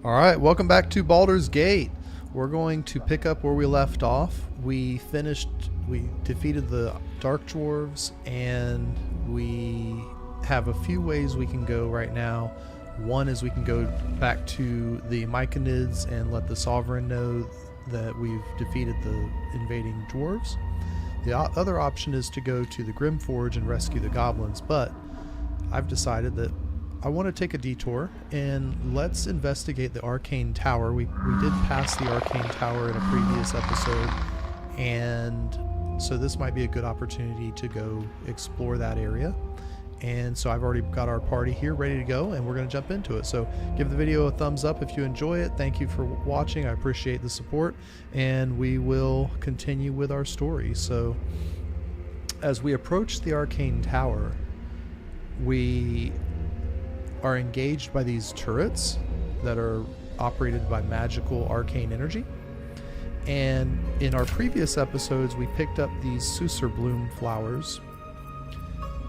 Alright, welcome back to Baldur's Gate. We're going to pick up where we left off. We defeated the Dark Dwarves, and we have a few ways we can go right now. One is we can go back to the Myconids and let the Sovereign know that we've defeated the invading dwarves. The other option is to go to the Grimforge and rescue the goblins, but I've decided that I want to take a detour and let's investigate the Arcane Tower. We did pass the Arcane Tower in a previous episode, and so this might be a good opportunity to go explore that area. And so I've already got our party here ready to go, and we're going to jump into it. So give the video a thumbs up if you enjoy it. Thank you for watching. I appreciate the support, and we will continue with our story. So as we approach the Arcane Tower, we are engaged by these turrets that are operated by magical arcane energy. And in our previous episodes, we picked up these Susur Bloom flowers,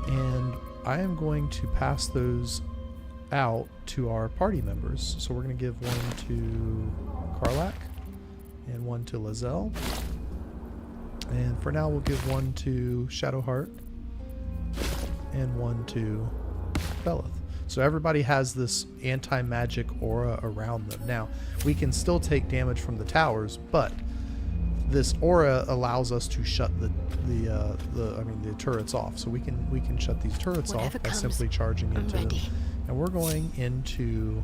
and I am going to pass those out to our party members. So we're going to give one to Karlach and one to Lizelle, and for now we'll give one to Shadowheart and one to Belith. So everybody has this anti-magic aura around them. Now, we can still take damage from the towers, but this aura allows us to shut the turrets off. So we can shut these turrets off by simply charging into them. And we're going into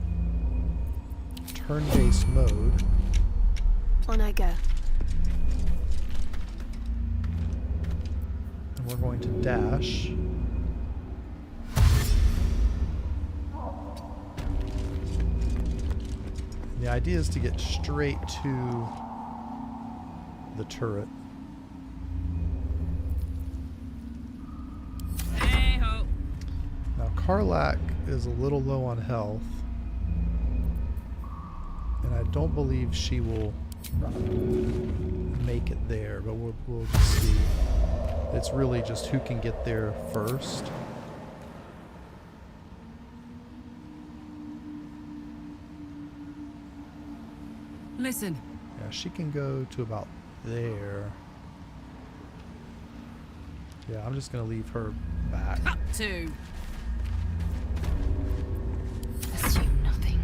turn-based mode. On I go. And we're going to dash. The idea is to get straight to the turret. Hey-ho. Now Karlach is a little low on health, and I don't believe she will make it there, but we'll just see. It's really just who can get there first. Listen. Yeah, she can go to about there. Yeah, I'm just gonna leave her back. Cut to. Assume nothing.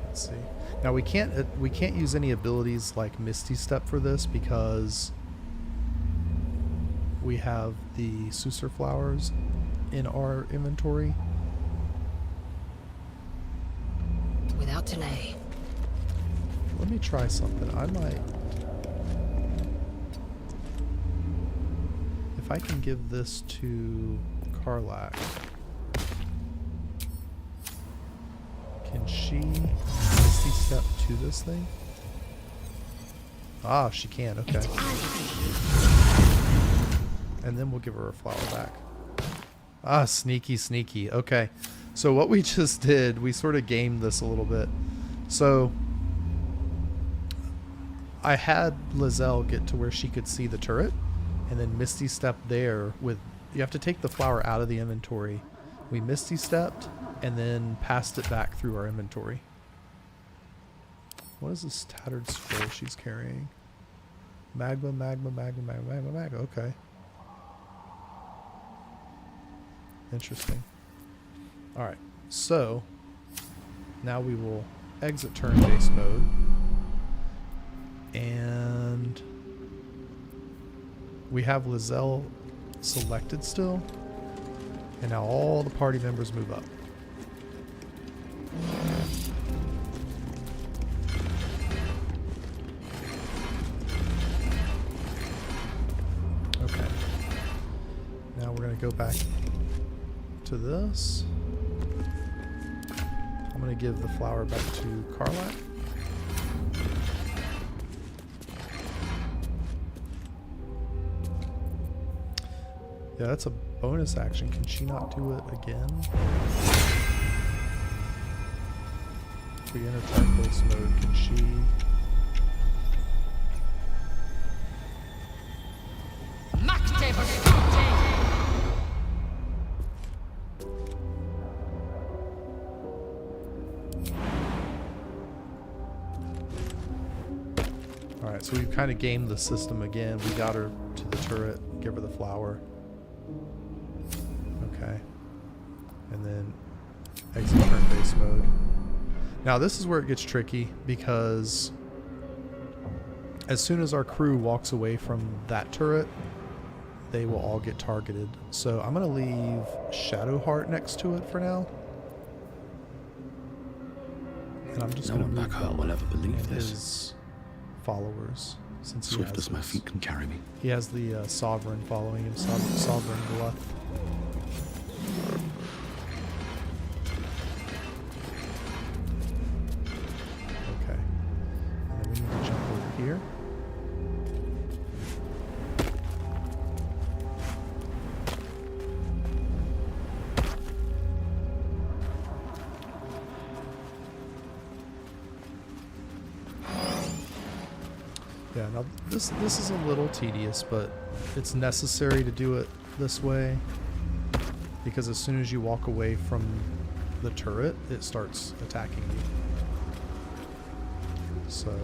Let's see. Now we can't use any abilities like Misty Step for this because we have the Susur flowers in our inventory. Without delay. Let me try something. I might, if I can give this to Karlach, can she Misty Step to this thing? Ah, she can. Okay. And then we'll give her a flower back. Ah, sneaky, sneaky. Okay. So what we just did, we sort of gamed this a little bit. So I had Lizelle get to where she could see the turret, and then Misty Step there with, you have to take the flower out of the inventory. We Misty Stepped and then passed it back through our inventory. What is this tattered scroll she's carrying? Magma. Okay. Interesting. Alright, so now we will exit turn-based mode, and we have Lizelle selected still, and now all the party members move up. Okay, now we're going to go back to this. I'm going to give the flower back to Karlach. Yeah, that's a bonus action. Can she not do it again? If we enter turn-based mode, can she... Alright, so we've kind of gamed the system again. We got her to the turret, give her the flower. Okay. And then exit turn-based mode. Now this is where it gets tricky, because as soon as our crew walks away from that turret, they will all get targeted. So I'm going to leave Shadowheart next to it for now. And I'm just No going to one move back home will ever believe this. his followers. Since he Swift has as my his- feet can carry me. He has the Sovereign following him, Sovereign Gluth. Okay. And then we need to jump over here. Yeah, now this is a little tedious, but it's necessary to do it this way, because as soon as you walk away from the turret, it starts attacking you. So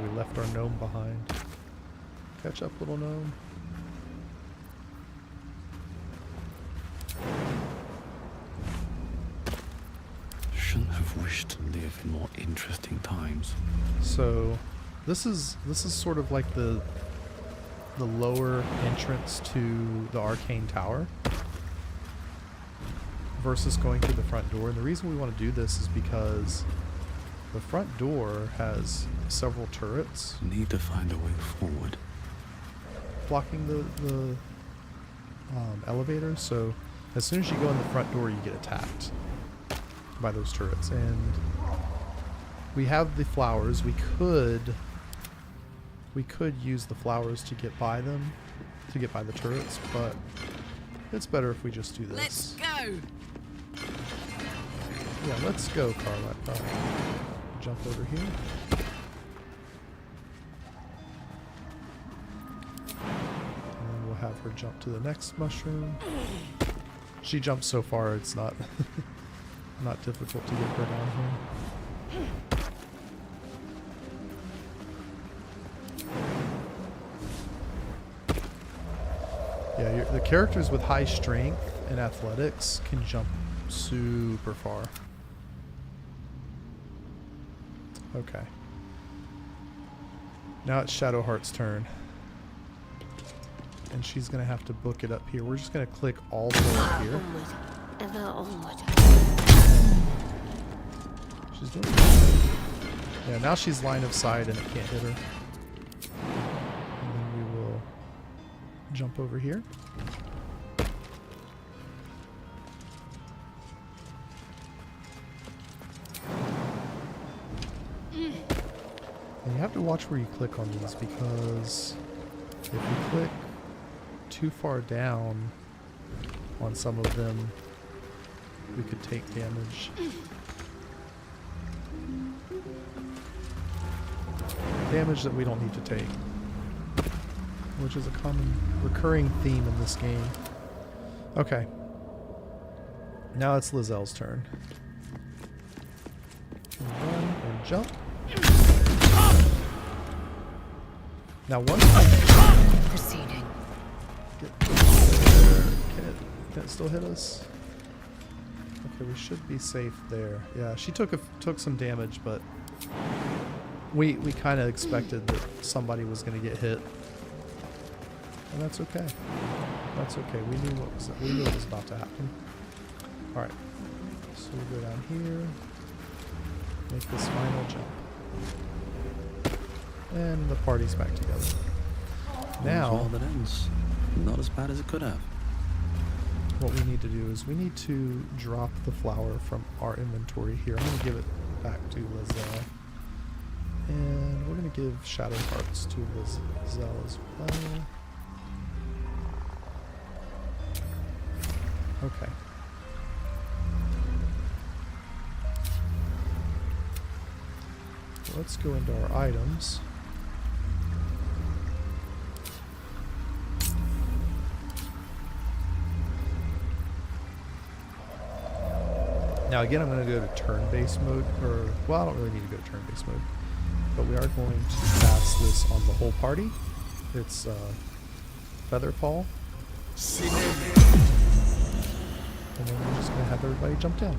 we left our gnome behind. Catch up, little gnome. Shouldn't have wished to live in more interesting times. So this is sort of like the lower entrance to the Arcane Tower versus going through the front door. And the reason we want to do this is because the front door has several turrets Need to find a way forward. blocking the elevator. So as soon as you go in the front door, you get attacked by those turrets. And we have the flowers. We could use the flowers to get by them, to get by the turrets, but it's better if we just do this. Let's go. Yeah, let's go, Carla. Jump over here. And then we'll have her jump to the next mushroom. She jumps so far, it's not not difficult to get her down here. Yeah, the characters with high strength and athletics can jump super far. Okay. Now it's Shadowheart's turn. And she's going to have to book it up here. We're just going to click all the way up here. Onward, ever onward. She's doing good. Yeah, now she's line of sight and it can't hit her. And then we will jump over here. And you have to watch where you click on these, because if you click too far down on some of them, we could take damage. Damage that we don't need to take, which is a common recurring theme in this game. Okay. Now it's Lizelle's turn. And run and jump. Now once Proceeding. can it still hit us? Okay, we should be safe there. Yeah, she took some damage, but we kind of expected that somebody was going to get hit, and that's okay. That's okay. We knew it was about to happen. All right, so we'll go down here, make this final jump, and the party's back together. Now, All's well that ends. Not as bad as it could have. what we need to do is we need to drop the flower from our inventory here. I'm going to give it back to Lizelle. And we're going to give Shadow Hearts to Lizelle as well. Okay. let's go into our items. Now again, I'm going to go to turn-based mode, or, well, I don't really need to go to turn-based mode, but we are going to cast this on the whole party. It's Featherfall. And then we're just going to have everybody jump down.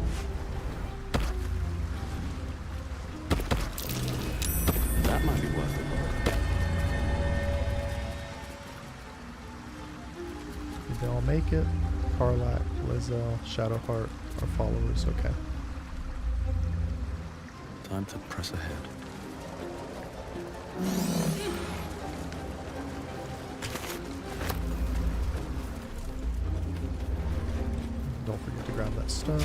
That might be worth it. Did they all make it? Karlak, Lizelle, Shadowheart, our followers, okay. Time to press ahead. Don't forget to grab that stone.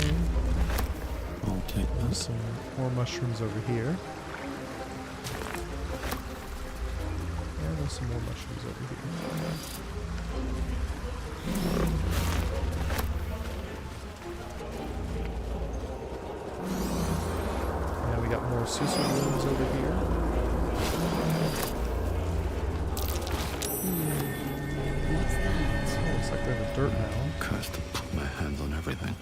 I'll take There's that. some more mushrooms over here. And there's some more mushrooms over here. Now we got more Susa rooms over here. What's that? Looks like we have a dirt mound. Cursed to put my hands on everything.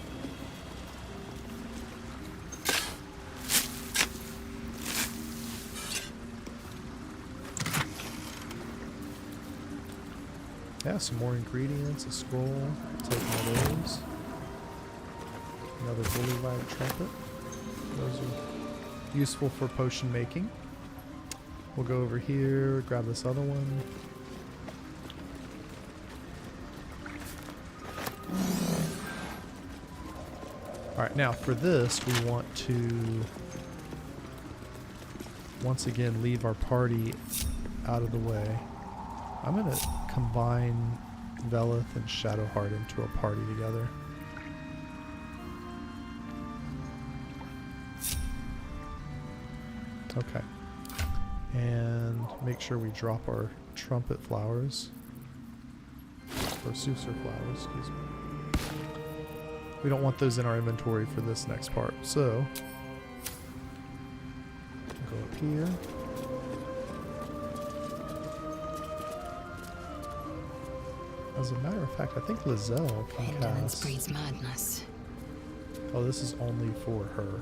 Yeah, some more ingredients, a scroll, take all those. Another bullywag trumpet. Those are useful for potion making. We'll go over here, grab this other one. Alright, now for this, we want to once again leave our party out of the way. I'm going to combine Velith and Shadowheart into a party together. Okay. And make sure we drop our trumpet flowers. Or Susur flowers, excuse me. We don't want those in our inventory for this next part. So, go up here. As a matter of fact, I think Lizelle can Indolence cast... breeds madness. Oh, this is only for her.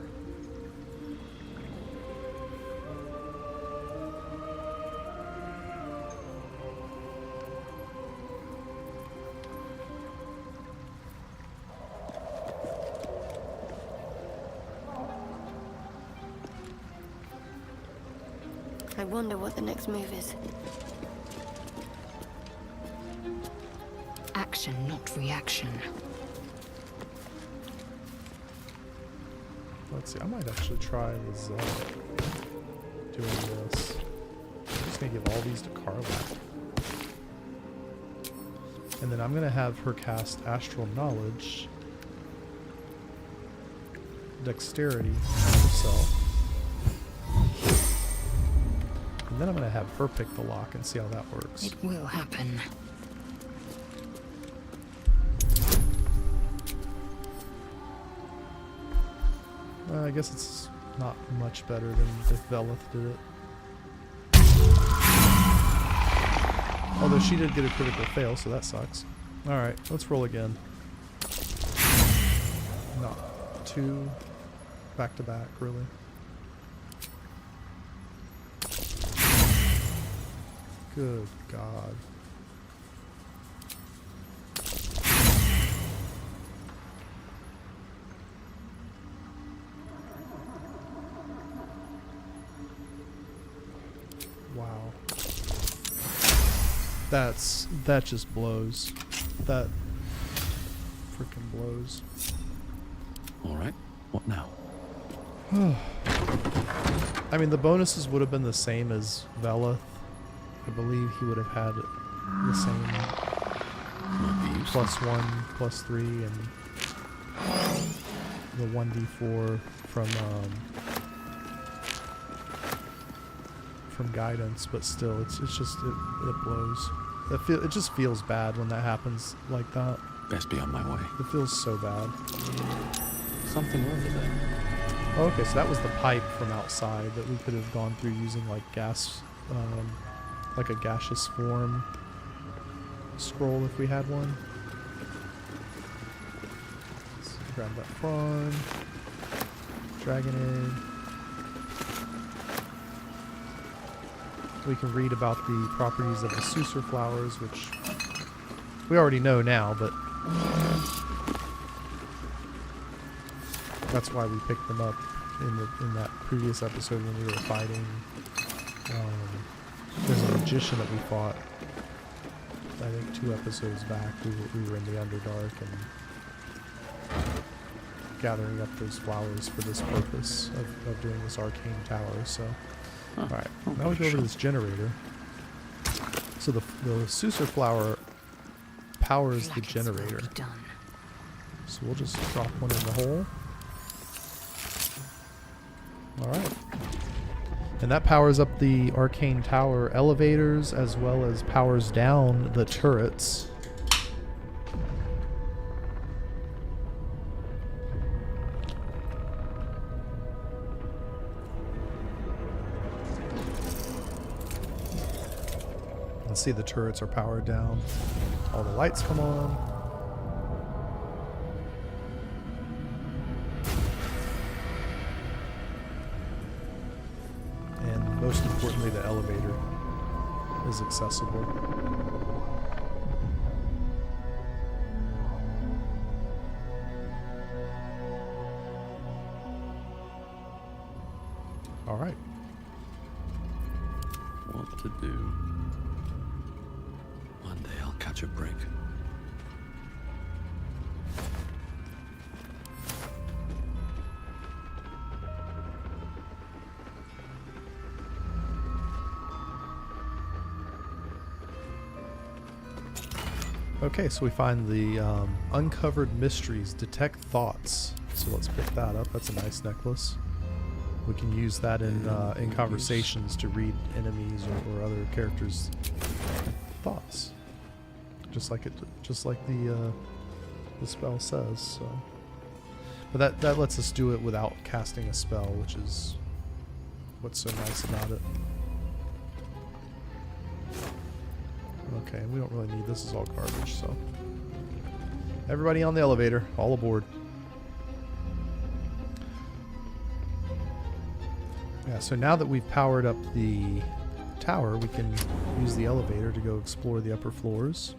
I wonder what the next move is. Action, not reaction. Let's see, I might actually try Lizelle doing this. I'm just going to give all these to Karlak. And then I'm going to have her cast Astral Knowledge, Dexterity herself. And then I'm going to have her pick the lock and see how that works. It will happen. I guess it's not much better than if Velith did it. Although she did get a critical fail, so that sucks. Alright, let's roll again. Not two back to back, really. Good God. Wow. That just blows. That freaking blows. All right. What now? I mean, the bonuses would have been the same as Velith. I believe he would have had the same Might be useful. +1, +3, and the 1d4 from guidance. But still, it's just it blows. It just feels bad when that happens like that. Best be on my way. It feels so bad. Something over there. Oh, okay, so that was the pipe from outside that we could have gone through using like gas, like a gaseous form scroll if we had one. Let's grab that frond. Dragon egg. We can read about the properties of the Susur flowers, which we already know now, but that's why we picked them up in that previous episode when we were fighting. There's a magician that we fought, I think 2 episodes back. We were in the Underdark and gathering up those flowers for this purpose of doing this arcane tower. So, alright, now we go over to this generator. So the Susur flower powers the generator. So we'll just drop one in the hole. Alright. And that powers up the arcane tower elevators as well as powers down the turrets. And see, the turrets are powered down. All the lights come on. Most importantly, the elevator is accessible. All right. What to do? One day I'll catch a break. Okay, so we find the uncovered mysteries, detect thoughts. So let's pick that up. That's a nice necklace. We can use that in conversations to read enemies or other characters' thoughts, just like the spell says. So, but that lets us do it without casting a spell, which is what's so nice about it. Okay, we don't really need this. Is all garbage, so everybody on the elevator, all aboard. Yeah, so now that we've powered up the tower, we can use the elevator to go explore the upper floors.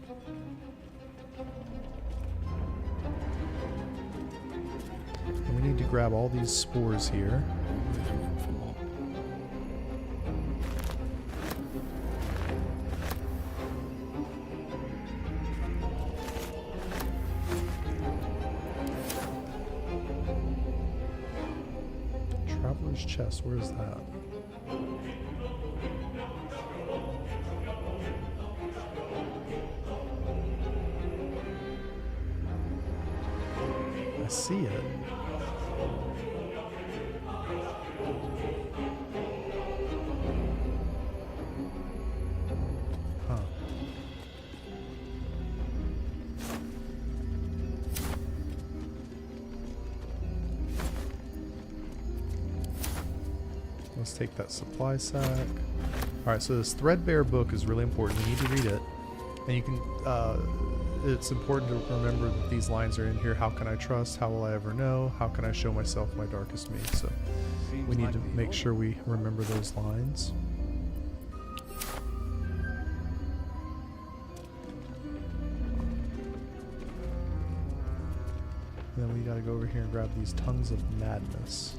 And we need to grab all these spores here. Traveler's chest, where is that? I see it. Huh. Let's take that supply sack. Alright, so this threadbare book is really important. You need to read it. And you can, it's important to remember that these lines are in here. How can I trust? How will I ever know? How can I show myself my darkest me? So we need to make sure we remember those lines. And then we gotta go over here and grab these tongues of madness.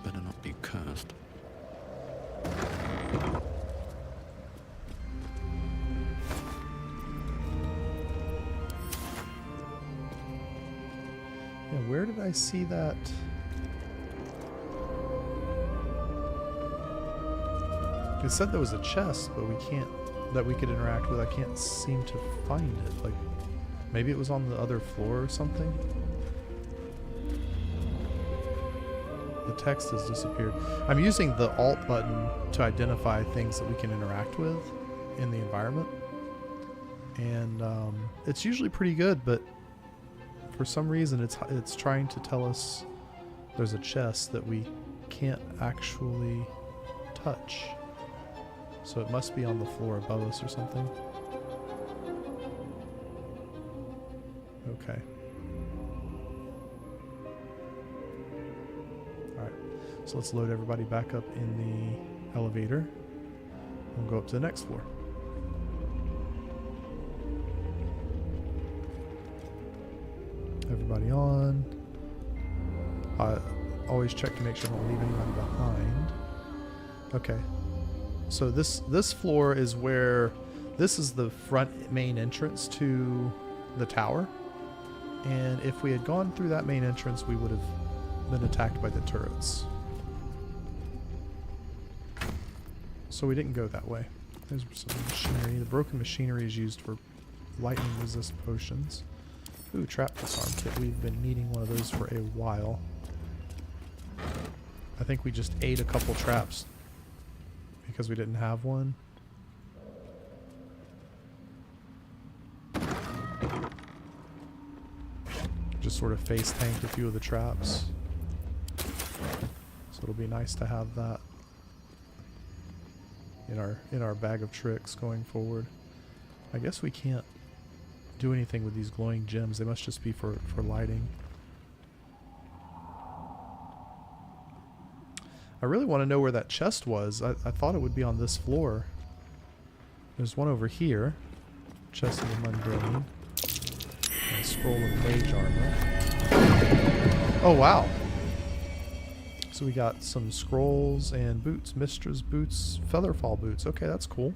Better not be cursed. Yeah, where did I see that? It said there was a chest, but that we could interact with. I can't seem to find it. Like, maybe it was on the other floor or something? text has disappeared. I'm using the Alt button to identify things that we can interact with in the environment. And it's usually pretty good, but for some reason it's trying to tell us there's a chest that we can't actually touch. So it must be on the floor above us or something. Okay. Alright, so let's load everybody back up in the elevator. We'll go up to the next floor. Everybody on. I always check to make sure I don't leave anyone behind. Okay. So this floor is where, this is the front main entrance to the tower. And if we had gone through that main entrance, we would have been attacked by the turrets. So we didn't go that way. There's some machinery. The broken machinery is used for lightning resist potions. Ooh, trap disarm kit. We've been needing one of those for a while. I think we just ate a couple traps because we didn't have one. Just sort of face tanked a few of the traps. So it'll be nice to have that in our bag of tricks going forward. I guess we can't do anything with these glowing gems. They must just be for lighting. I really want to know where that chest was. I thought it would be on this floor. There's one over here. Chest of the Mundane. And a scroll of mage armor. Oh wow. So we got some scrolls and boots. Mistress boots, featherfall boots. Okay, that's cool.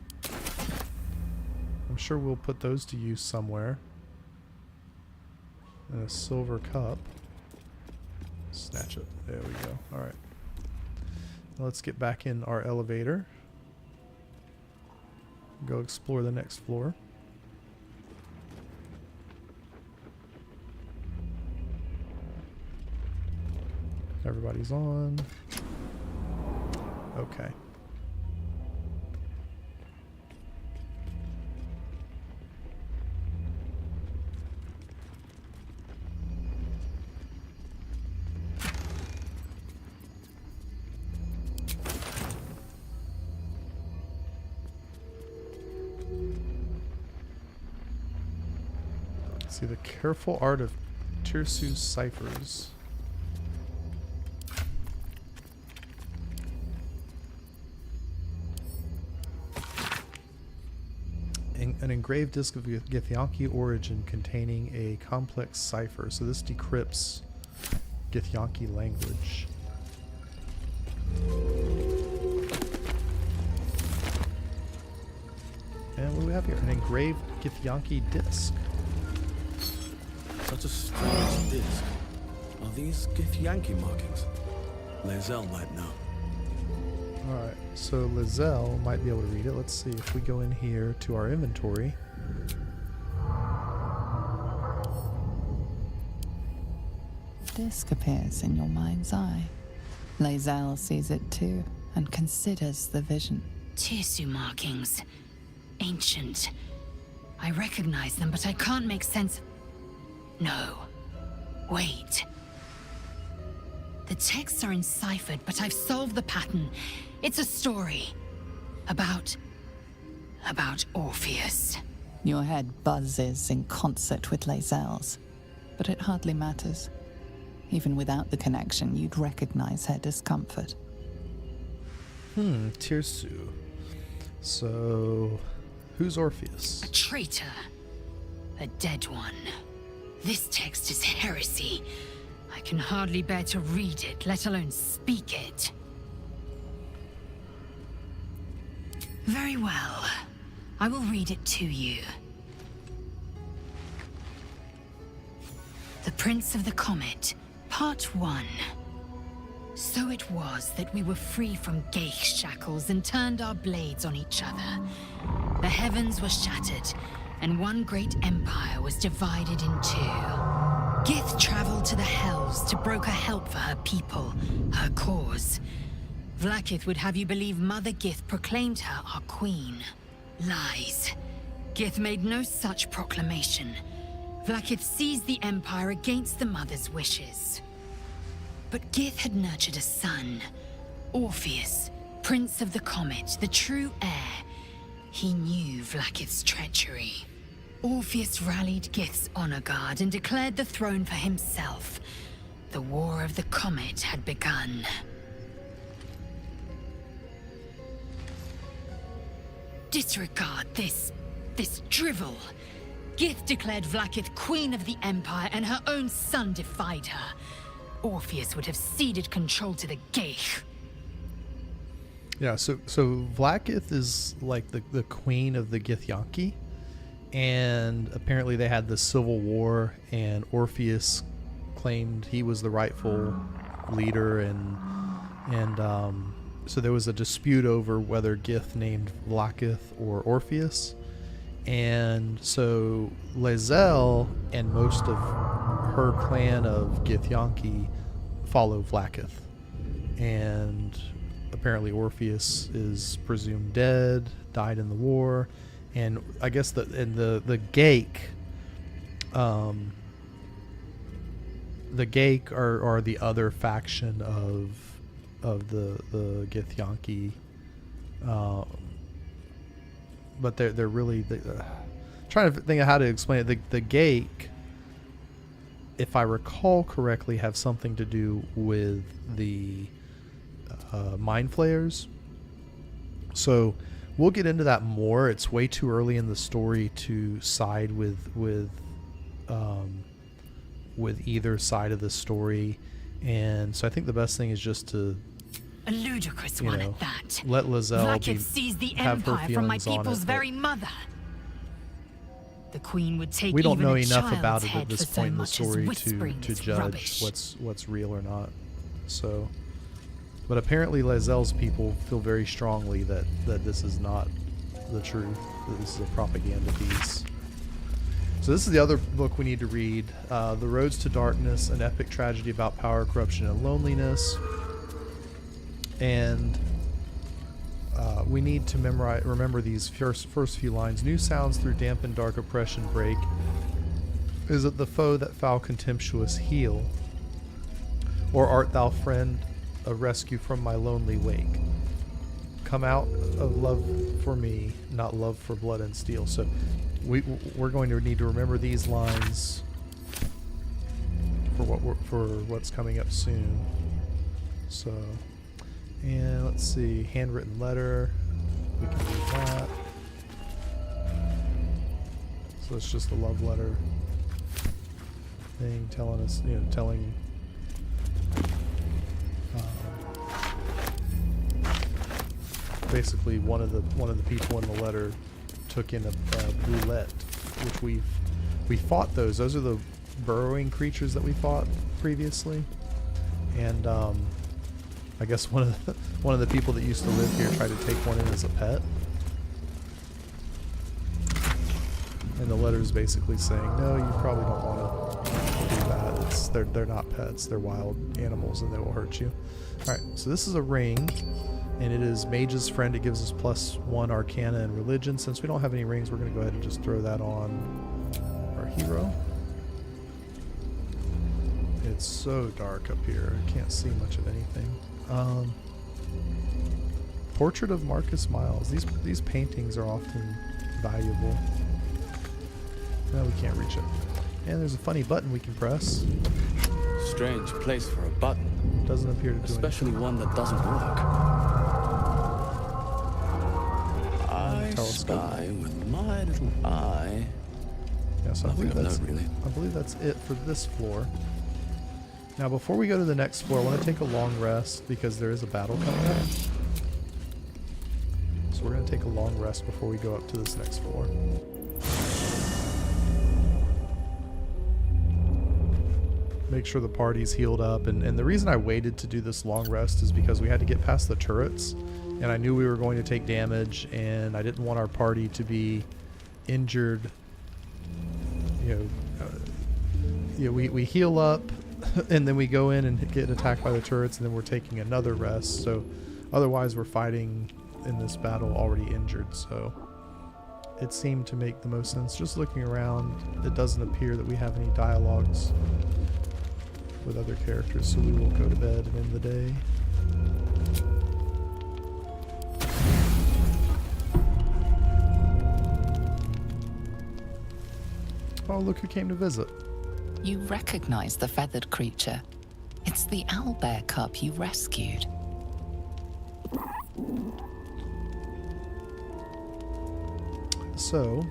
I'm sure we'll put those to use somewhere. And a silver cup. Snatch it. There we go. Alright. Let's get back in our elevator. Go explore the next floor. Everybody's on. Okay. See the careful art of Tirsu's ciphers. An engraved disc of Githyanki origin containing a complex cipher. So this decrypts Githyanki language. And what do we have here? An engraved Githyanki disc. Such a strange disc. Are these Githyanki markings? Lae'zel might know. Alright, so Lae'zel might be able to read it. Let's see if we go in here to our inventory. Disc appears in your mind's eye. Lae'zel sees it too, and considers the vision. Tirsu markings. Ancient. I recognize them, but I can't make sense of... No. Wait. The texts are enciphered, but I've solved the pattern. It's a story. About Orpheus. Your head buzzes in concert with Lae'zel's, but it hardly matters. Even without the connection, you'd recognize her discomfort. Tirsu. So, who's Orpheus? A traitor. A dead one. This text is heresy. I can hardly bear to read it, let alone speak it. Very well. I will read it to you. The Prince of the Comet, Part 1. So it was that we were free from Geich shackles and turned our blades on each other. The heavens were shattered, and one great empire was divided in two. Gith traveled to the Hells to broker help for her people, her cause. Vlaakith would have you believe Mother Gith proclaimed her our queen. Lies. Gith made no such proclamation. Vlaakith seized the Empire against the Mother's wishes. But Gith had nurtured a son, Orpheus, Prince of the Comet, the true heir. He knew Vlaakith's treachery. Orpheus rallied Gith's honor guard and declared the throne for himself. The War of the Comet had begun. Disregard this drivel. Gith declared Vlaakith Queen of the Empire, and her own son defied her. Orpheus would have ceded control to the Geich. Yeah, so Vlaakith is like the queen of the Githyanki, and apparently they had this civil war, and Orpheus claimed he was the rightful leader, and so there was a dispute over whether Gith named Vlaakith or Orpheus, and so Lae'zel and most of her clan of Githyanki follow Vlaakith, and apparently Orpheus is presumed dead, died in the war, and I guess the Geich, the Geich are the other faction of the Githyanki, but they're really trying to think of how to explain it. The Geich, if I recall correctly, have something to do with the mind flayers. So we'll get into that more. It's way too early in the story to side with either side of the story, and so I think the best thing is just to A ludicrous one at that. let Lae'zel Vlaakith seized the have her Empire from my feelings on people's it, very mother. The Queen would take we don't even know a enough child's about it head at this for so point in the much as story whispering to is judge rubbish. what's real or not. So, but apparently Lae'zel's people feel very strongly that this is not the truth, that this is a propaganda piece. So this is the other book we need to read, The Roads to Darkness, an epic tragedy about power, corruption, and loneliness. And we need to remember these first few lines. New sounds through damp and dark oppression break. Is it the foe that foul contemptuous heal? Or art thou friend, a rescue from my lonely wake? Come out of love for me, not love for blood and steel. So we're going to need to remember these lines for what's coming up soon. So, and let's see, handwritten letter. We can do that. So it's just a love letter thing telling us, telling. Basically, one of the people in the letter took in a roulette, which we fought those. Those are the burrowing creatures that we fought previously, and I guess one of the people that used to live here tried to take one in as a pet, and the letter is basically saying, no, you probably don't want to do that. They're not pets. They're wild animals, and they will hurt you. All right, so this is a ring. And it is Mage's Friend. It gives us +1 Arcana and Religion. Since we don't have any rings, we're going to go ahead and just throw that on our hero. It's so dark up here. I can't see much of anything. Portrait of Marcus Miles. These paintings are often valuable. No, we can't reach it. And there's a funny button we can press. Strange place for a button. Doesn't appear to do Especially anything. one that doesn't work. I spy with my little eye. Yeah, so I Nothing believe, of note, really. I believe that's it for this floor. Now, before we go to the next floor, I want to take a long rest because there is a battle coming up. So we're going to take a long rest before we go up to this next floor. Make sure the party's healed up. And the reason I waited to do this long rest is because we had to get past the turrets. And I knew we were going to take damage, and I didn't want our party to be injured, Yeah, we heal up, and then we go in and get attacked by the turrets, and then we're taking another rest. So otherwise we're fighting in this battle already injured, so it seemed to make the most sense. Just looking around, it doesn't appear that we have any dialogues with other characters, so we will go to bed and end the day. Oh, look who came to visit. You recognize the feathered creature. It's the owlbear cub you rescued. So,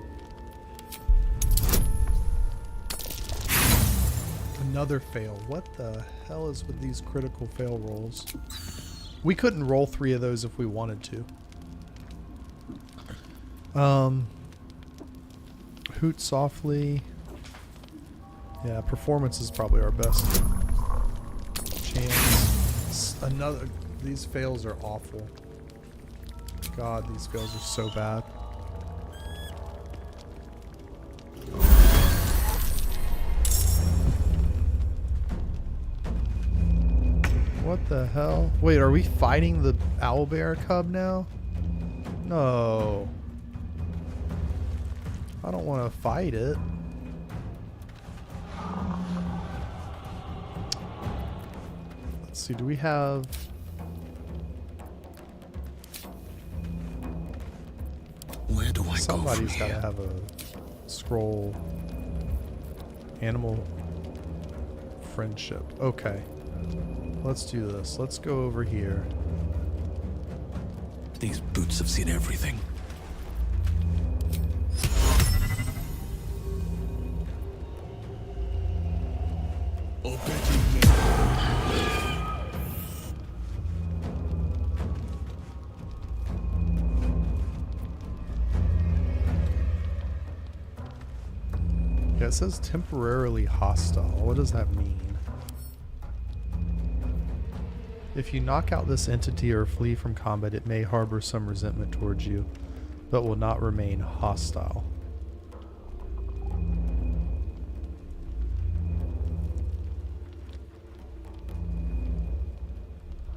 another fail. What the hell is with these critical fail rolls? We couldn't roll 3 of those if we wanted to. Hoot softly. Yeah, performance is probably our best chance. These fails are awful. God, these fails are so bad. What the hell? Wait, are we fighting the owlbear cub now? No. I don't want to fight it. Let's see, do we have... Where do I Somebody's go got from to here? have a scroll. Animal friendship. Okay. Let's do this. Let's go over here. These boots have seen everything. Yeah, it says temporarily hostile. What does that mean? If you knock out this entity or flee from combat, it may harbor some resentment towards you, but will not remain hostile.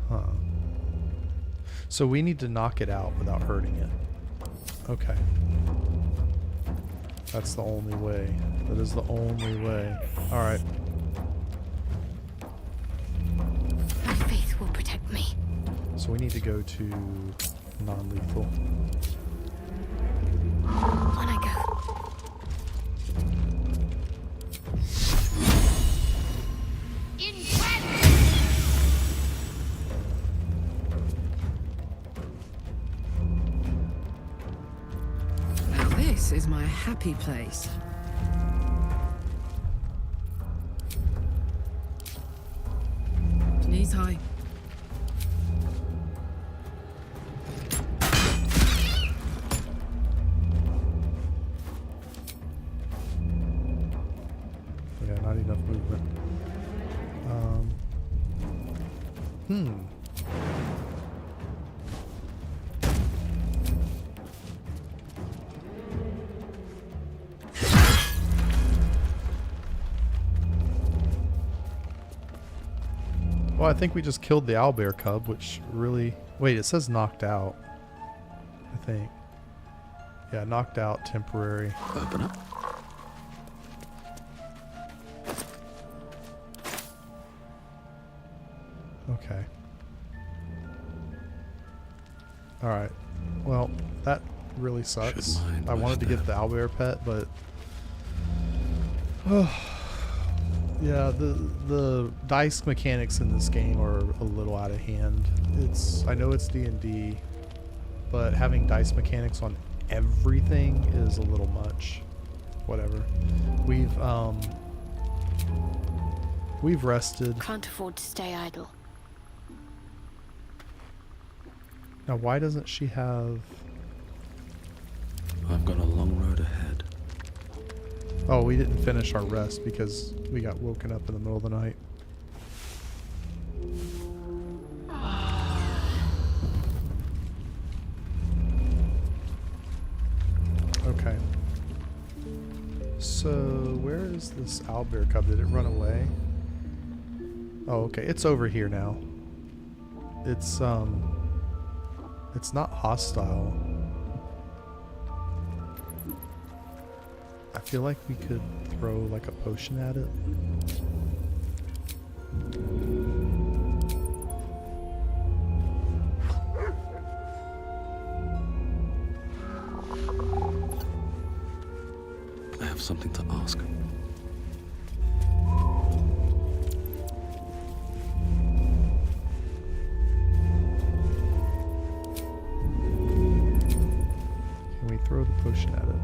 Huh. So we need to knock it out without hurting it. Okay. That's the only way. That is the only way. Alright. My faith will protect me. So we need to go to non-lethal. On I go. Now this is my happy place. Knees high. Yeah, not enough movement. Well, I think we just killed the owlbear cub, which really... Wait, it says knocked out. I think. Yeah, knocked out, temporary. Open up. Okay. Alright. Well, that really sucks. Should mind I my wanted to get step. the owlbear pet, but... yeah, the dice mechanics in this game are a little out of hand. I know it's D&D, but having dice mechanics on everything is a little much. Whatever. We've rested. Can't afford to stay idle. Now, why doesn't she have... I've got a long road ahead. Oh, we didn't finish our rest because we got woken up in the middle of the night. Okay. So, where is Where's this owlbear cub? Did it run away? Oh, okay. It's over here now. It's not hostile. I feel like we could throw like a potion at it. I have something to ask. Can we throw the potion at it?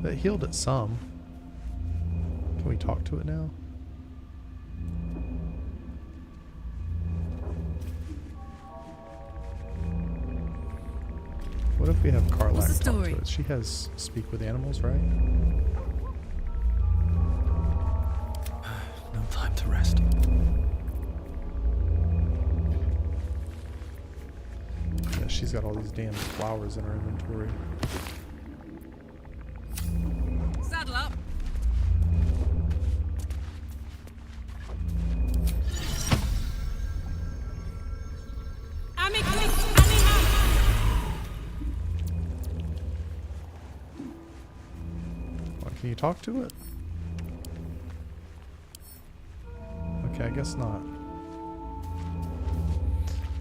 That healed it some. Can we talk to it now? What if we have Carlac What's the talk story? to it? She has speak with animals, right? No time to rest. Yeah, she's got all these damn flowers in her inventory. Saddle up. Can you talk to it? Okay, I guess not.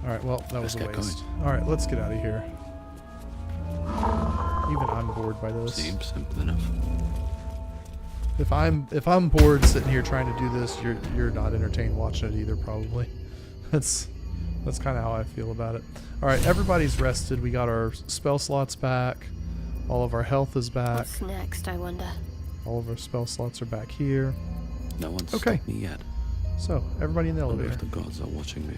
Alright, well, that was a Let's get waste. Alright, let's get out of here. Even I'm bored by this. Seems simple enough. If I'm bored sitting here trying to do this, you're not entertained watching it either, probably. That's kind of how I feel about it. Alright, everybody's rested. We got our spell slots back. All of our health is back. What's next, I wonder? All of our spell slots are back here. No one's Okay. stopped me yet. So, everybody in the I wonder elevator. if the gods are watching me.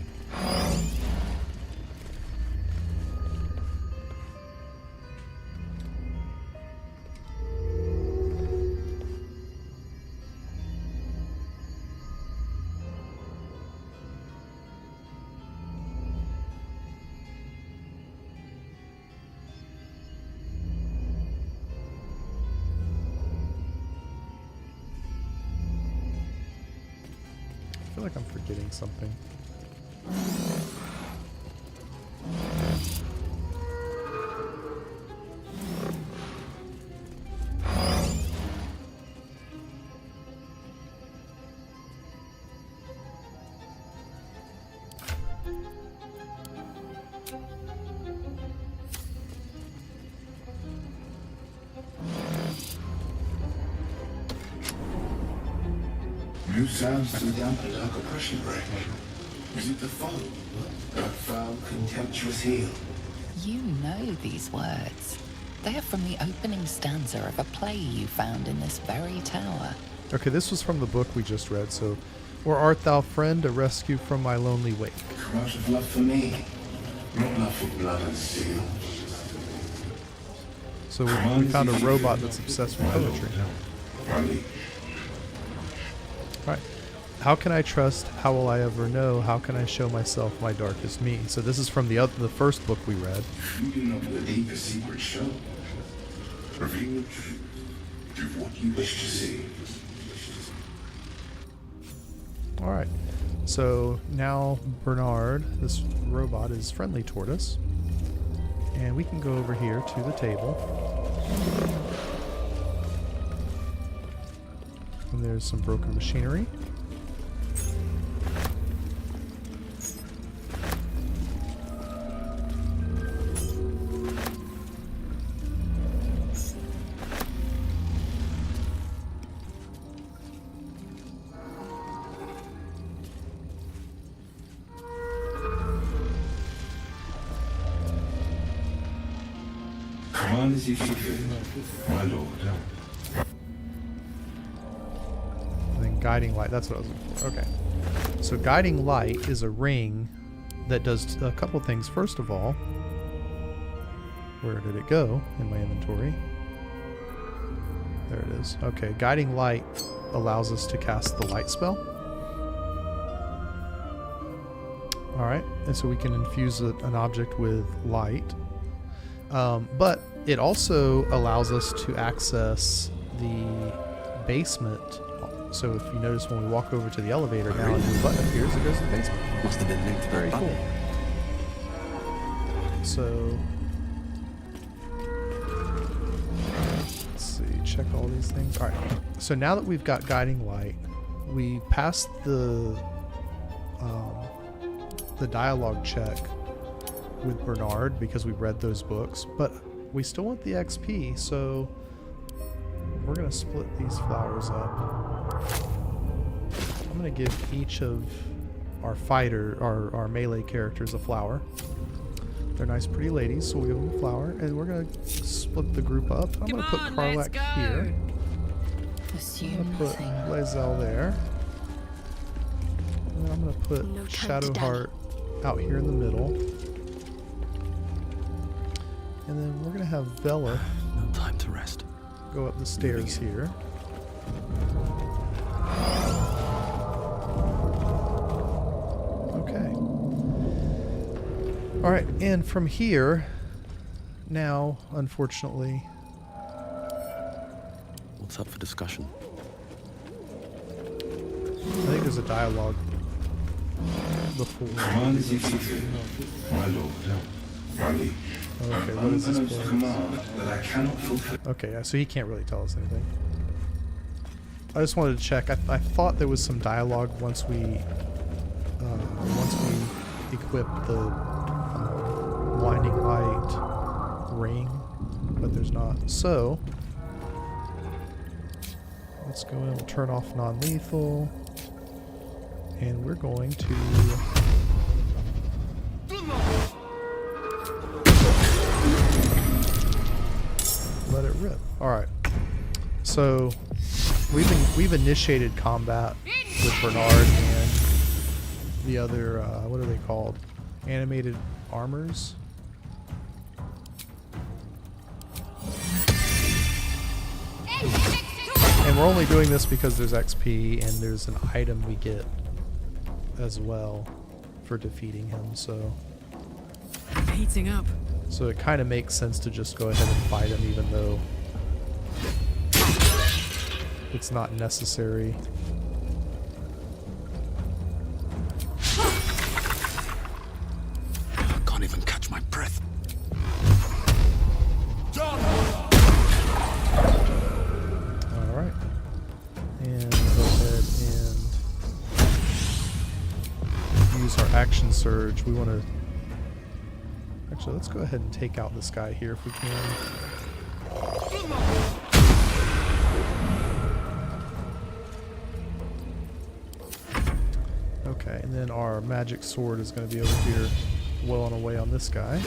I feel like I'm forgetting something. New sounds to the Underdark oppression break. Is it the foe? That foul, contemptuous heel? You know these words. They are from the opening stanza of a play you found in this very tower. Okay, this was from the book we just read, so... Or art thou friend, a rescue from my lonely wake? Come out of love for me, not love for blood and steel. So we found a robot that's obsessed with poetry. Finally, Alright. How can I trust? How will I ever know? How can I show myself my darkest me? So this is from the first book we read. you do not the deepest secret show. Reveal the truth. Do what you wish to see. Alright. So now Bernard, this robot, is friendly toward us. And we can go over here to the table. And there's some broken machinery. Command as you see fit, my lord. And then guiding light, that's what I was looking for. Okay. So guiding light is a ring that does a couple things. First of all, where did it go in my inventory? There it is. Okay, guiding light allows us to cast the light spell. Alright, and so we can infuse an object with light But it also allows us to access the basement. So if you notice when we walk over to the elevator now and the button appears, it goes to the basement. Must have been linked very Cool. So let's see, check all these things. All right. So now that we've got guiding light, we passed the dialogue check with Bernard because we read those books, but we still want the XP, so we're gonna split these flowers up. I'm gonna give each of our our melee characters a flower. They're nice pretty ladies, so we'll give them a flower, and we're gonna split the group up. I'm gonna put Karlach here. I'm Assume gonna put nothing. Lae'zel there. And then I'm gonna put No time to Shadowheart out here in the middle. And then we're gonna have Vela No time to rest. go up the stairs here. Okay. Alright, and from here, now, unfortunately, What's up for discussion? I think there's a dialogue before. Command is defeated, my lord. Rally. Okay, what is this Unannounced place? command that I cannot fulfill. Okay, yeah, so he can't really tell us anything. I just wanted to check. I thought there was some dialogue once we equip the blinding light ring, but there's not. So let's go in. We'll turn off non-lethal, and we're going to let it rip. All right. So we've initiated combat with Bernard and the other what are they called? Animated armors. And we're only doing this because there's XP and there's an item we get as well for defeating him. So Heating up. it kind of makes sense to just go ahead and fight him, even though it's not necessary. I can't even catch my breath. Alright. And go ahead and use our action surge. We want to... Actually, let's go ahead and take out this guy here if we can. Okay, and then our magic sword is going to be over here welling away on this guy.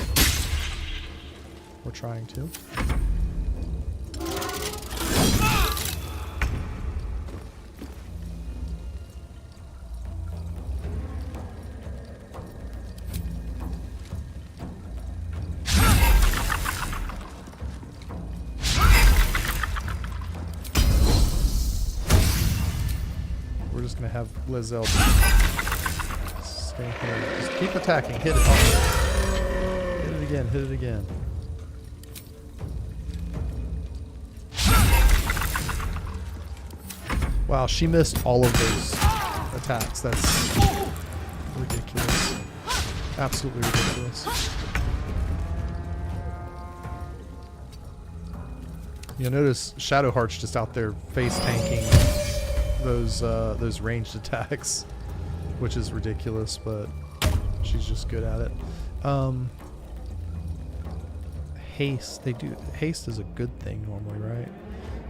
We're trying to. We're just going to have Lae'zel stay here. Just keep attacking. Hit it. Oh. Hit it again. Hit it again. Wow, she missed all of those attacks. That's ridiculous. Absolutely ridiculous. You'll notice Shadowheart's just out there face tanking those ranged attacks, which is ridiculous, but she's just good at it. Haste, haste is a good thing normally, right?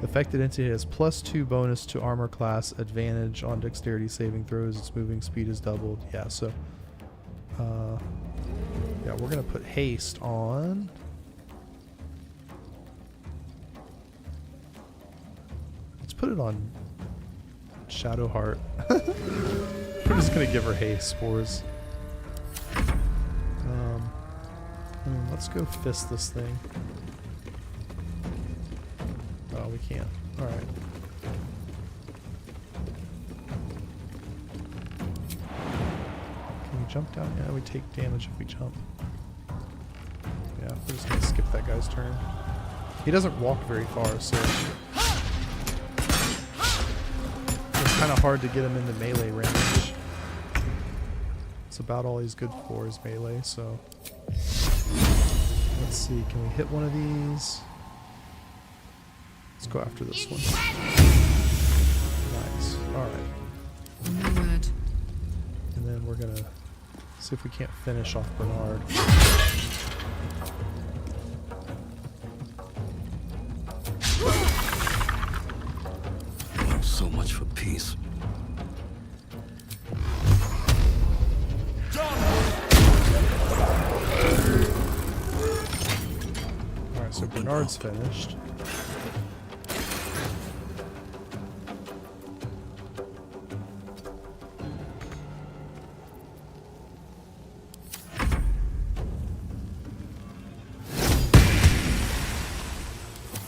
Affected entity has +2 bonus to armor class, advantage on dexterity saving throws, its moving speed is doubled. Yeah, so yeah, we're gonna put haste on. Let's put it on Shadowheart. We're just gonna give her haste spores. Let's go fist this thing. Oh, we can't. Alright. Can we jump down? Yeah, we take damage if we jump. Yeah. We're just gonna skip that guy's turn. He doesn't walk very far, so it's kind of hard to get him into melee range. It's about all he's good for is melee, so let's see, can we hit one of these? Let's go after this one. Nice. Alright. No word. And then we're gonna see if we can't finish off Bernard. Oh, so much for peace. Alright, so Bernard's finished.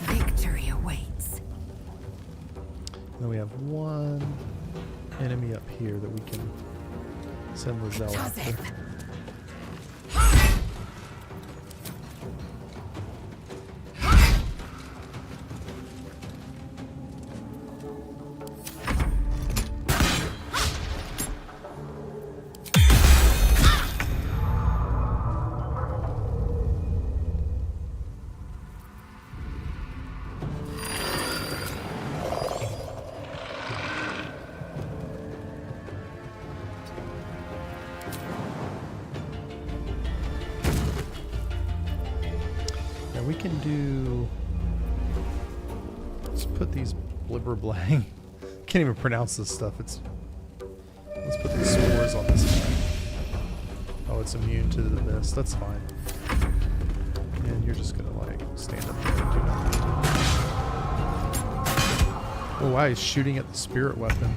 Victory awaits. Then we have one enemy up here that we can send Lizelle after. We can do. Let's put these blibberblang. Can't even pronounce this stuff. Let's put these spores on this guy. Oh, it's immune to the mist. That's fine. And you're just gonna like stand up there and do nothing. Oh wow, he's shooting at the spirit weapon.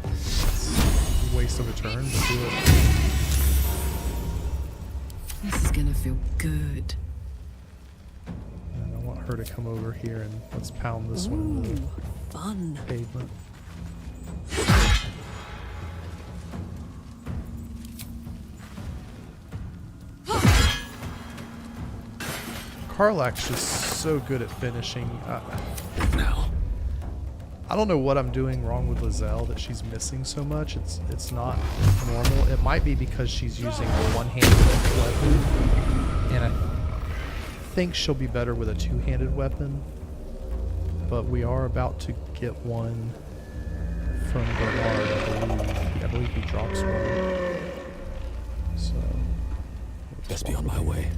It's a waste of a turn, but do it. This is gonna feel good. And I want her to come over here and let's pound this one into the Fun. pavement. Karlach's just so good at finishing. Now. I don't know what I'm doing wrong with Lizelle that she's missing so much. It's not normal. It might be because she's using a one-handed weapon, and I think she'll be better with a two-handed weapon. But we are about to get one from Bernard, I believe he drops one. So Best be on my way.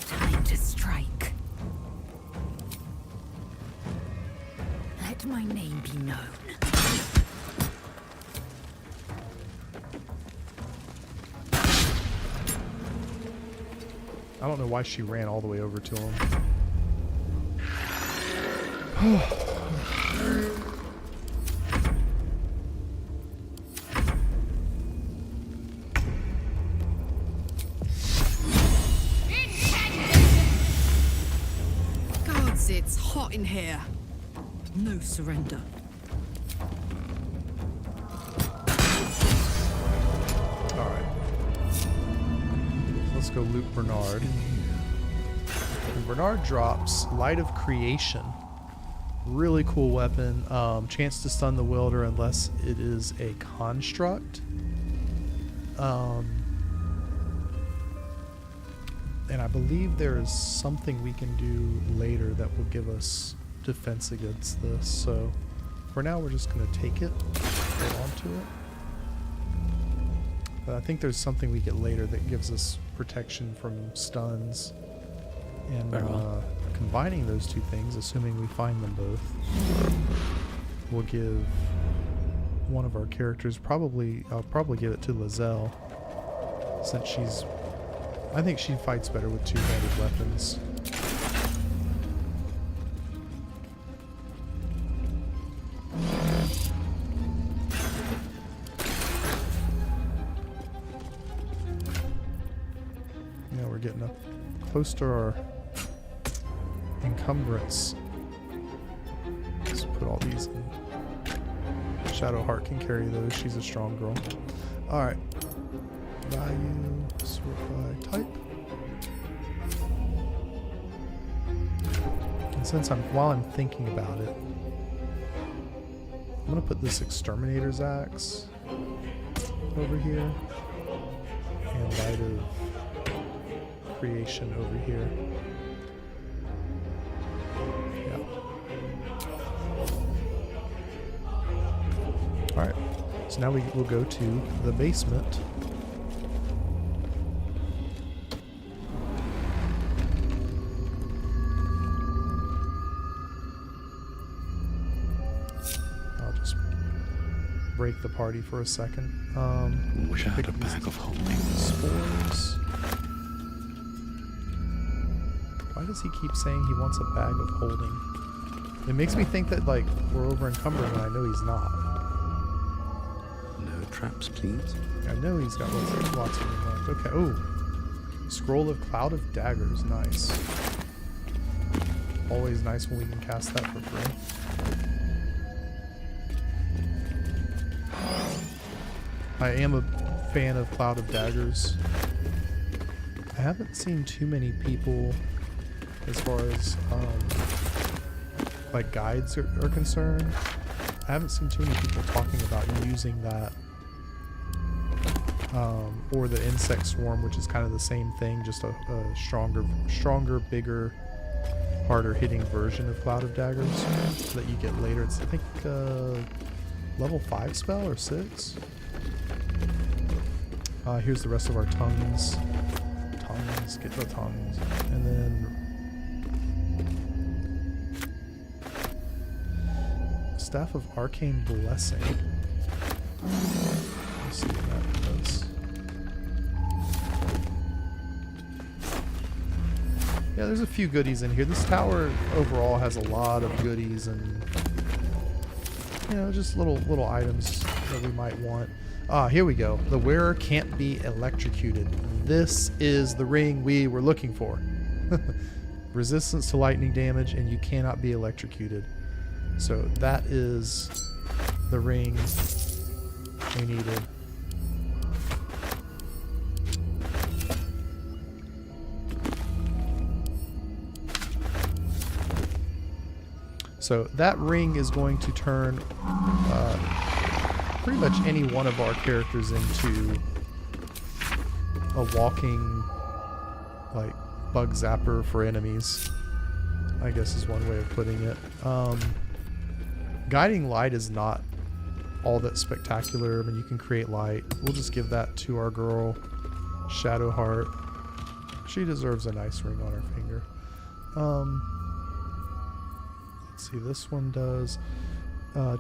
Time to strike. Let my name be known. I don't know why she ran all the way over to him. Gods, it's hot in here. No surrender. Alright. Let's go loot Bernard. And Bernard drops Light of Creation. Really cool weapon. Chance to stun the wielder unless it is a construct. And I believe there is something we can do later that will give us defense against this. So for now we're just going to take it, hold on to it. But I think there's something we get later that gives us protection from stuns. And combining those two things, assuming we find them both, will give one of our characters, I'll probably give it to Lizelle, since I think she fights better with two-handed weapons. Now we're getting up close to our encumbrance. Let's put all these in Shadowheart can carry those. She's a strong girl. Alright. Value, sort by type. And since while I'm thinking about it, I'm gonna put this Exterminator's Axe over here. And Light of Creation over here. Yeah. Alright, so now we'll go to the basement. I'll just break the party for a second. Wish I had a bag of holding. Spores. Why does he keep saying he wants a bag of holding? It makes me think that, like, we're over encumbering when I know he's not. No traps, please. I know he's got lots of them left. Okay. Oh, Scroll of Cloud of Daggers. Nice. Always nice when we can cast that for free. I am a fan of Cloud of Daggers. I haven't seen too many people, as far as like guides are concerned. I haven't seen too many people talking about using that. Or the Insect Swarm, which is kind of the same thing, just a stronger, bigger, harder hitting version of Cloud of Daggers that you get later. It's, I think, level 5 spell or 6. Here's the rest of our tongues. Get the tongues. And then Staff of Arcane Blessing. Let's see what that does. Yeah, there's a few goodies in here. This tower overall has a lot of goodies and, you know, just little items that we might want. Ah, here we go. The wearer can't be electrocuted. This is the ring we were looking for. Resistance to lightning damage, and you cannot be electrocuted. So that is the ring we needed. So that ring is going to turn pretty much any one of our characters into a walking, like, bug zapper for enemies, I guess is one way of putting it. Guiding Light is not all that spectacular. I mean, you can create light. We'll just give that to our girl, Shadowheart. She deserves a nice ring on her finger. Let's see, this one does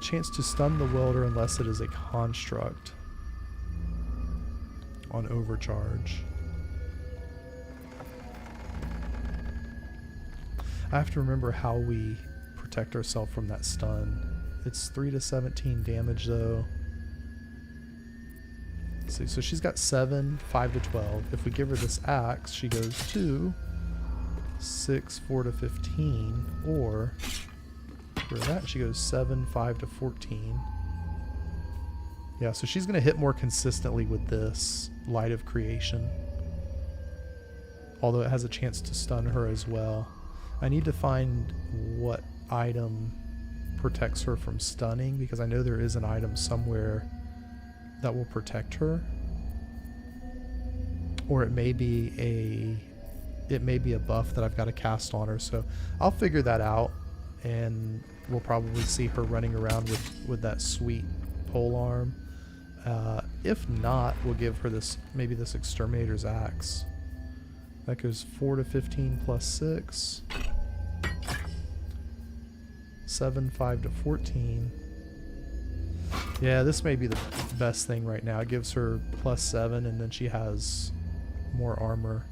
chance to stun the welder unless it is a construct on overcharge. I have to remember how we protect ourselves from that stun. It's 3 to 17 damage though. Let's see, so she's got 7, 5 to 12. If we give her this axe, she goes to 6, 4 to 15, or for that she goes 7, 5 to 14. Yeah, so she's going to hit more consistently with this Light of Creation. Although it has a chance to stun her as well. I need to find what item protects her from stunning, because I know there is an item somewhere that will protect her. Or it may be a buff that I've got to cast on her. So I'll figure that out, and we'll probably see her running around with that sweet pole arm. If not, we'll give her maybe this Exterminator's Axe. That goes 4 to 15 plus 6. 7, 5 to 14. Yeah, this may be the best thing right now. It gives her plus 7, and then she has more armor.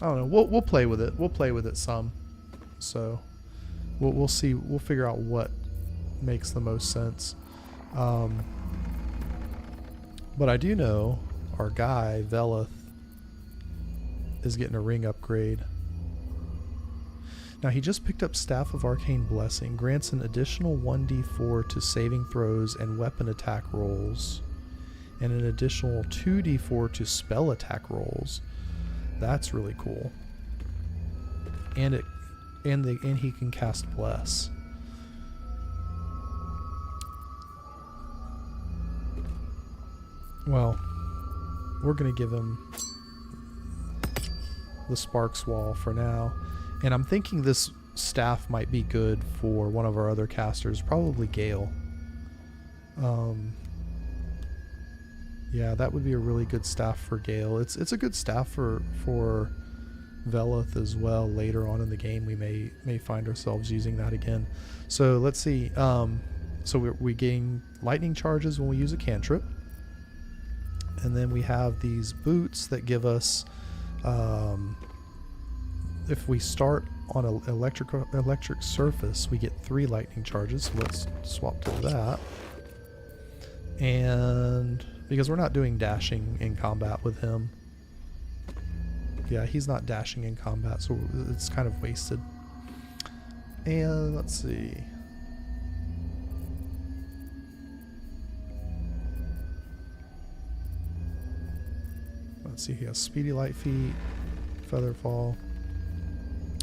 I don't know. We'll play with it. We'll play with it some. So we'll see. We'll figure out what makes the most sense. But I do know our guy Velith is getting a ring upgrade. Now he just picked up Staff of Arcane Blessing. Grants an additional 1d4 to saving throws and weapon attack rolls. And an additional 2d4 to spell attack rolls. That's really cool. And he can cast Bless. Well, we're going to give him the Sparks Wall for now. And I'm thinking this staff might be good for one of our other casters, probably Gale. Yeah, that would be a really good staff for Gale. It's a good staff for Veleth as well. Later on in the game, we may find ourselves using that again. So let's see. So we gain lightning charges when we use a cantrip, and then we have these boots that give us, if we start on an electric surface, we get 3 lightning charges. So let's swap to that. And because we're not doing dashing in combat with him. Yeah, he's not dashing in combat, so it's kind of wasted. And let's see. Let's see, he has Speedy Light Feet, Feather Fall.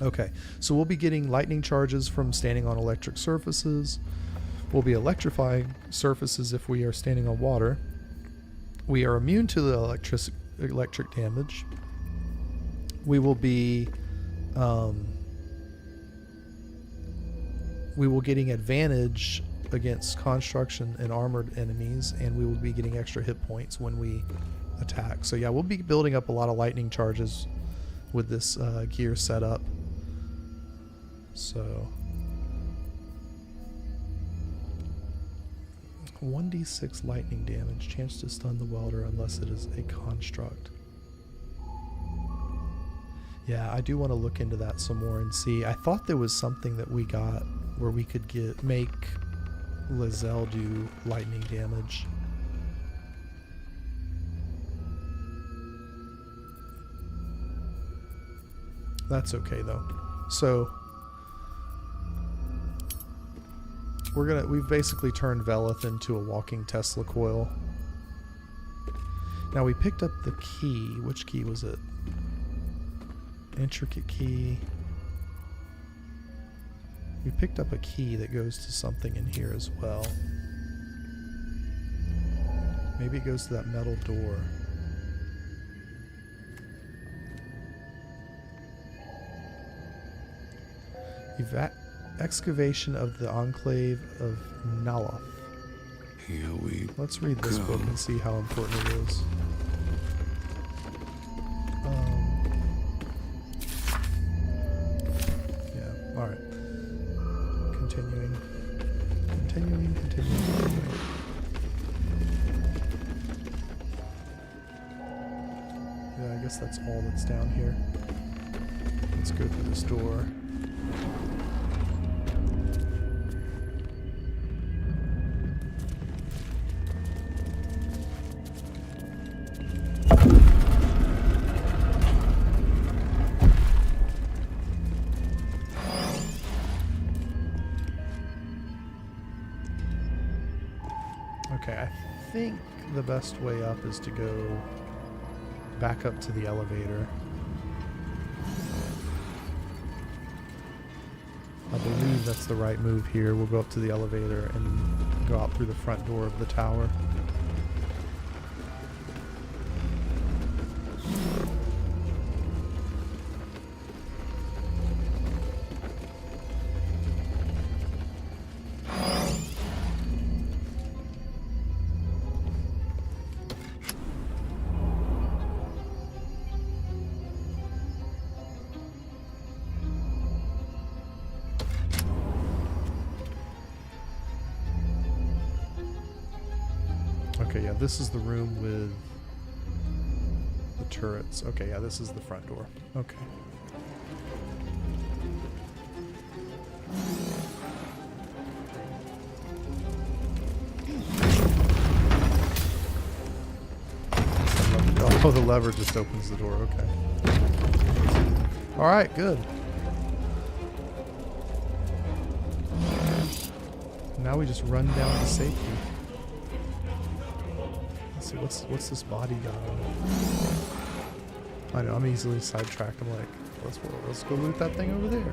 Okay, so we'll be getting lightning charges from standing on electric surfaces. We'll be electrifying surfaces if we are standing on water. We are immune to the electric damage. We will be getting advantage against construction and armored enemies, and we will be getting extra hit points when we attack. So yeah, we'll be building up a lot of lightning charges with this gear setup. So 1d6 lightning damage, chance to stun the welder unless it is a construct. Yeah, I do want to look into that some more and see. I thought there was something that we got where we could make Lae'zel do lightning damage. That's okay though. So we've basically turned Veleth into a walking Tesla coil. Now we picked up the key. Which key was it? Intricate key. We picked up a key that goes to something in here as well. Maybe it goes to that metal door. Excavation of the Enclave of Naloth. Here we Let's read this book and see how important it is. Yeah, alright. Continuing. Yeah, I guess that's all that's down here. Let's go through this door. Okay, I think the best way up is to go back up to the elevator. I believe that's the right move here. We'll go up to the elevator and go out through the front door of the tower. Okay, yeah, this is the room with the turrets. Okay, yeah, this is the front door. Okay. Oh, the lever just opens the door. Okay. All right, good. now we just run down to safety. Let's see, what's this body got on it? I know, I'm easily sidetracked. I'm like, let's go loot that thing over there.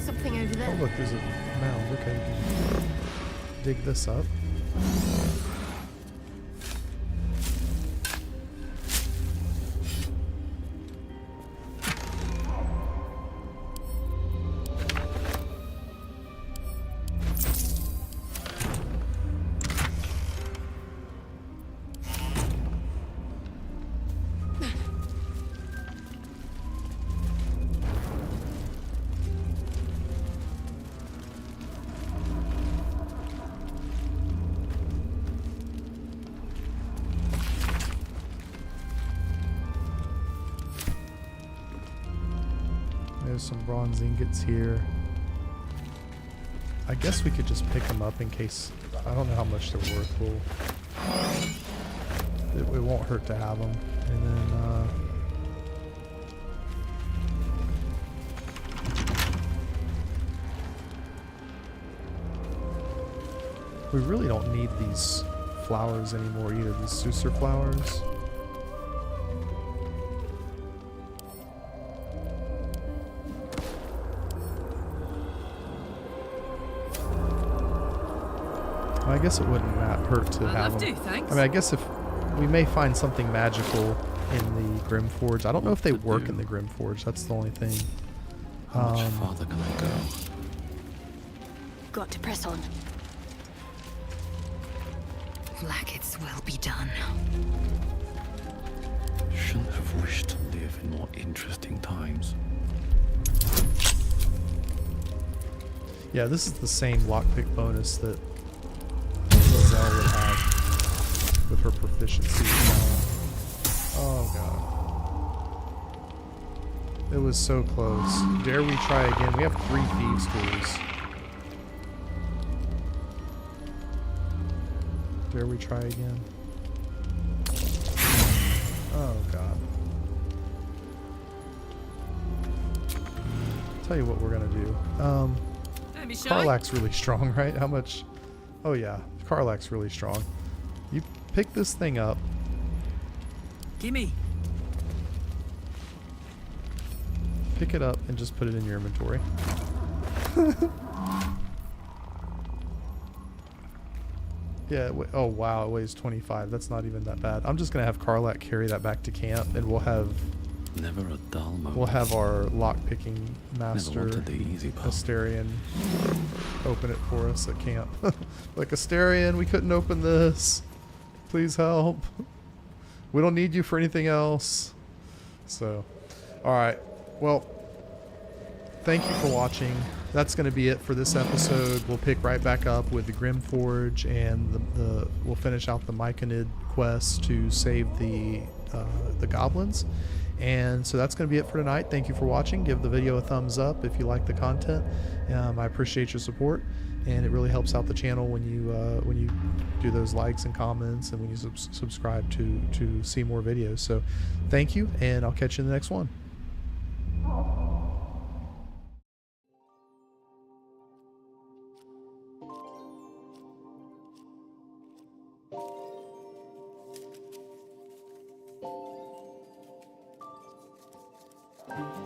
Something over there. Oh look, there's a mound. Okay, we can dig this up. There's some bronze ingots here. I guess we could just pick them up in case. I don't know how much they're worth. It won't hurt to have them. And then we really don't need these flowers anymore either. These Susur flowers. I guess it wouldn't hurt to have them. Thanks. I mean, I guess if we may find something magical in the Grimforge. I don't know if they work in the Grimforge. That's the only thing. How much farther can I go? Got to press on. Lackets will be done. Shouldn't have wished to live in more interesting times. Yeah, this is the same lockpick bonus that Lizelle would have with her proficiency. Oh god. It was so close. Dare we try again? We have 3 thieves' tools. Dare we try again? Oh god. Tell you what we're gonna do. Let me show Karlach's really strong, right? How much? Oh yeah, Karlach's really strong. You pick this thing up. Gimme. Pick it up and just put it in your inventory. Yeah, oh wow, it weighs 25. That's not even that bad. I'm just gonna have Karlach carry that back to camp, and we'll have Never a dull moment. we'll have our lockpicking master Never wanted the easy path. Asterion open it for us at camp. Like, Asterion, we couldn't open this. Please help. We don't need you for anything else. So, alright. Well, thank you for watching. That's going to be it for this episode. We'll pick right back up with the Grimforge, and we'll finish out the Myconid quest to save the goblins. And so that's going to be it for tonight. Thank you for watching. Give the video a thumbs up if you like the content. I appreciate your support, and it really helps out the channel when you do those likes and comments, and when you subscribe to see more videos. So thank you, and I'll catch you in the next one. Thank you.